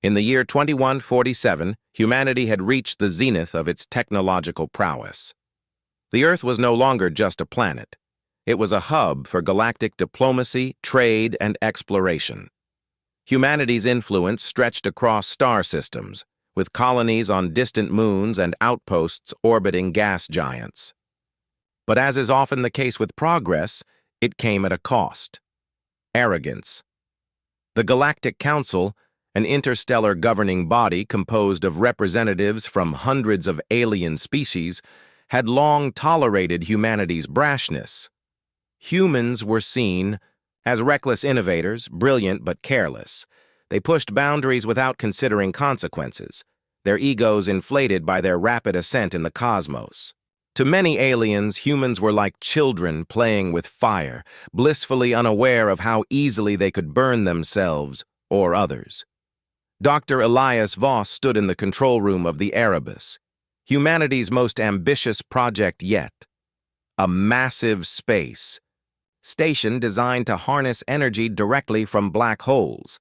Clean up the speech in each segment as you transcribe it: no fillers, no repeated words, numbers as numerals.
In the year 2147, humanity had reached the zenith of its technological prowess. The Earth was no longer just a planet. It was a hub for galactic diplomacy, trade, and exploration. Humanity's influence stretched across star systems, with colonies on distant moons and outposts orbiting gas giants. But as is often the case with progress, it came at a cost. Arrogance. The Galactic Council, an interstellar governing body composed of representatives from hundreds of alien species, had long tolerated humanity's brashness. Humans were seen as reckless innovators, brilliant but careless. They pushed boundaries without considering consequences, their egos inflated by their rapid ascent in the cosmos. To many aliens, humans were like children playing with fire, blissfully unaware of how easily they could burn themselves or others. Dr. Elias Voss stood in the control room of the Erebus, humanity's most ambitious project yet. A massive space station designed to harness energy directly from black holes.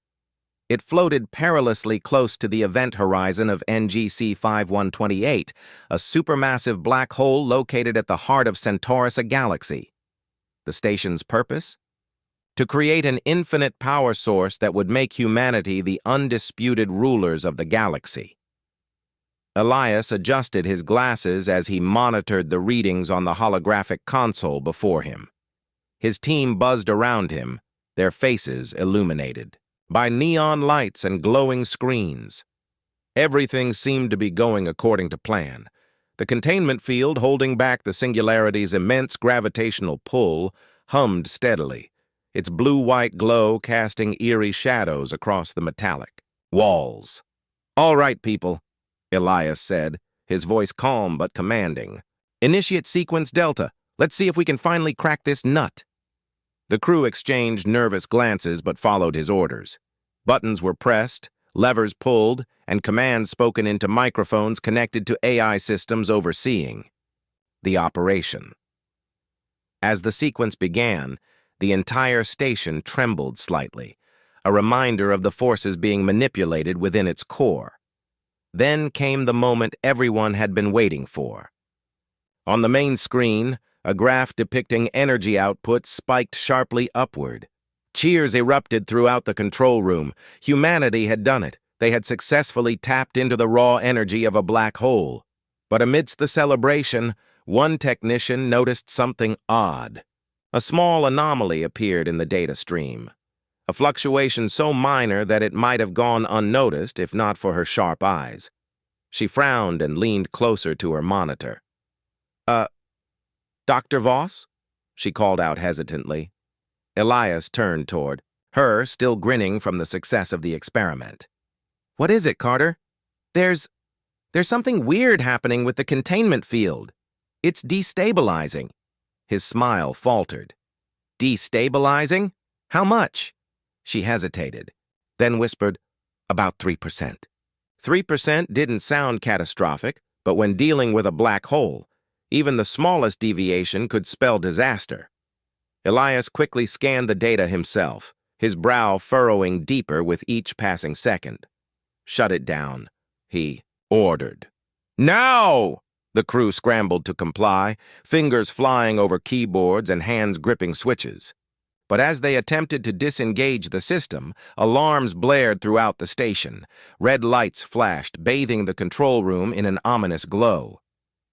It floated perilously close to the event horizon of NGC 5128, a supermassive black hole located at the heart of Centaurus, a galaxy. The station's purpose? To create an infinite power source that would make humanity the undisputed rulers of the galaxy. Elias adjusted his glasses as he monitored the readings on the holographic console before him. His team buzzed around him, their faces illuminated by neon lights and glowing screens. Everything seemed to be going according to plan. The containment field, holding back the singularity's immense gravitational pull, hummed steadily, its blue-white glow casting eerie shadows across the metallic walls. "All right, people," Elias said, his voice calm but commanding. "Initiate sequence Delta. Let's see if we can finally crack this nut." The crew exchanged nervous glances but followed his orders. Buttons were pressed, levers pulled, and commands spoken into microphones connected to AI systems overseeing the operation. As the sequence began, the entire station trembled slightly, a reminder of the forces being manipulated within its core. Then came the moment everyone had been waiting for. On the main screen, a graph depicting energy output spiked sharply upward. Cheers erupted throughout the control room. Humanity had done it. They had successfully tapped into the raw energy of a black hole. But amidst the celebration, one technician noticed something odd. A small anomaly appeared in the data stream. A fluctuation so minor that it might have gone unnoticed if not for her sharp eyes. She frowned and leaned closer to her monitor. "Dr. Voss?" she called out hesitantly. Elias turned toward her, still grinning from the success of the experiment. "What is it, Carter?" There's something weird happening with the containment field. It's destabilizing." His smile faltered. "Destabilizing? How much?" She hesitated, then whispered, "About 3%. 3% didn't sound catastrophic, but when dealing with a black hole, even the smallest deviation could spell disaster. Elias quickly scanned the data himself, his brow furrowing deeper with each passing second. "Shut it down," he ordered. "Now!" The crew scrambled to comply, fingers flying over keyboards and hands gripping switches. But as they attempted to disengage the system, alarms blared throughout the station. Red lights flashed, bathing the control room in an ominous glow.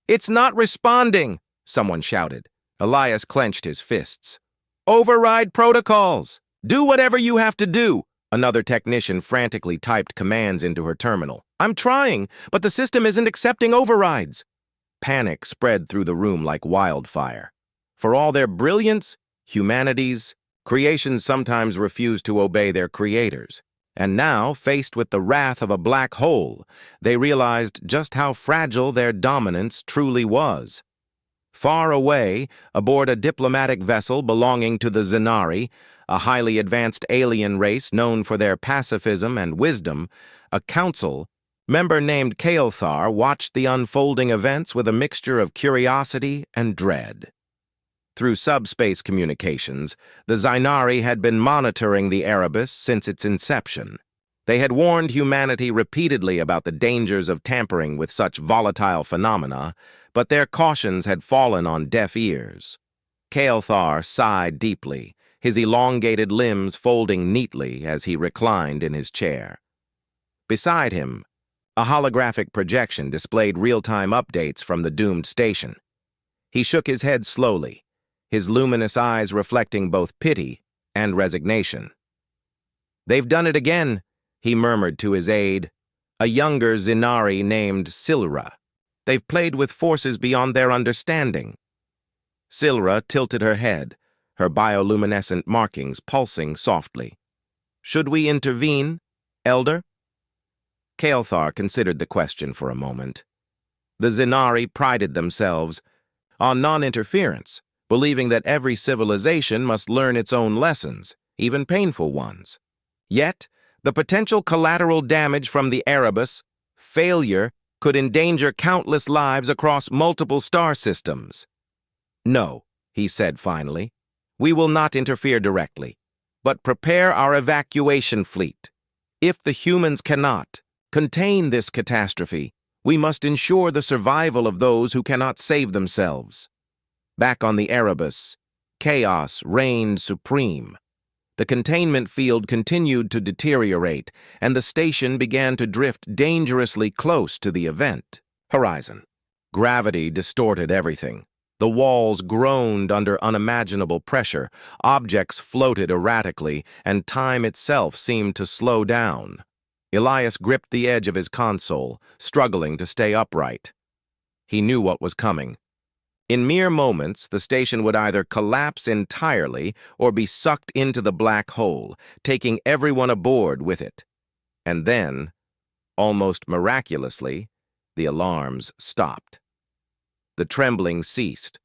"It's not responding!" someone shouted. Elias clenched his fists. "Override protocols! Do whatever you have to do!" Another technician frantically typed commands into her terminal. "I'm trying, but the system isn't accepting overrides." Panic spread through the room like wildfire. For all their brilliance, humanity's creations sometimes refused to obey their creators. And now, faced with the wrath of a black hole, they realized just how fragile their dominance truly was. Far away, aboard a diplomatic vessel belonging to the Zenari, a highly advanced alien race known for their pacifism and wisdom, a council member named Kael'thar watched the unfolding events with a mixture of curiosity and dread. Through subspace communications, the Zenari had been monitoring the Erebus since its inception. They had warned humanity repeatedly about the dangers of tampering with such volatile phenomena, but their cautions had fallen on deaf ears. Kael'thar sighed deeply, his elongated limbs folding neatly as he reclined in his chair. Beside him, a holographic projection displayed real-time updates from the doomed station. He shook his head slowly, his luminous eyes reflecting both pity and resignation. "They've done it again," he murmured to his aide, a younger Zinari named Silra. "They've played with forces beyond their understanding." Silra tilted her head, her bioluminescent markings pulsing softly. "Should we intervene, Elder?" Kael'thar considered the question for a moment. The Zinari prided themselves on non-interference, believing that every civilization must learn its own lessons, even painful ones. Yet, the potential collateral damage from the Erebus failure could endanger countless lives across multiple star systems. "No," he said finally, "we will not interfere directly, but prepare our evacuation fleet. If the humans cannot contain this catastrophe, we must ensure the survival of those who cannot save themselves." Back on the Erebus, chaos reigned supreme. The containment field continued to deteriorate, and the station began to drift dangerously close to the event horizon. Gravity distorted everything. The walls groaned under unimaginable pressure, objects floated erratically, and time itself seemed to slow down. Elias gripped the edge of his console, struggling to stay upright. He knew what was coming. In mere moments, the station would either collapse entirely or be sucked into the black hole, taking everyone aboard with it. And then, almost miraculously, the alarms stopped. The trembling ceased.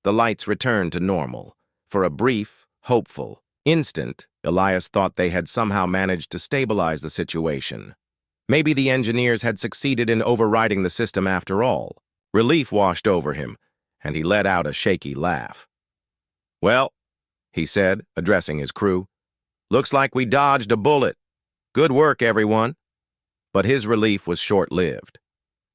The lights returned to normal. For a brief, hopeful instant, Elias thought they had somehow managed to stabilize the situation. Maybe the engineers had succeeded in overriding the system after all. Relief washed over him, and he let out a shaky laugh. "Well," he said, addressing his crew, "looks like we dodged a bullet. Good work, everyone." But his relief was short-lived.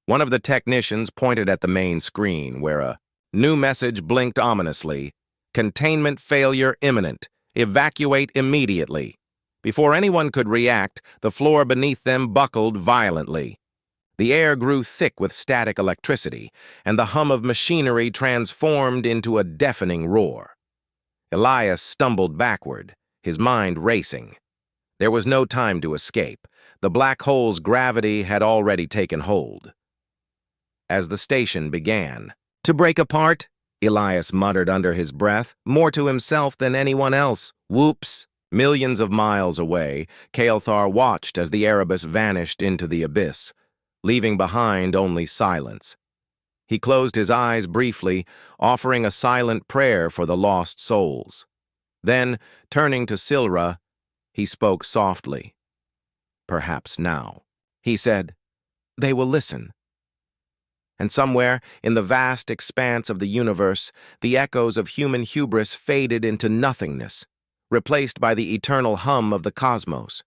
One of the technicians pointed at the main screen, where a new message blinked ominously: "Containment failure imminent. Evacuate immediately." Before anyone could react, the floor beneath them buckled violently. The air grew thick with static electricity, and the hum of machinery transformed into a deafening roar. Elias stumbled backward, his mind racing. There was no time to escape. The black hole's gravity had already taken hold. As the station began to break apart, Elias muttered under his breath, more to himself than anyone else. Whoops! Millions of miles away, Kael'thar watched as the Erebus vanished into the abyss, leaving behind only silence. He closed his eyes briefly, offering a silent prayer for the lost souls. Then, turning to Silra, he spoke softly. "Perhaps now," he said, "they will listen." And somewhere, in the vast expanse of the universe, the echoes of human hubris faded into nothingness, replaced by the eternal hum of the cosmos.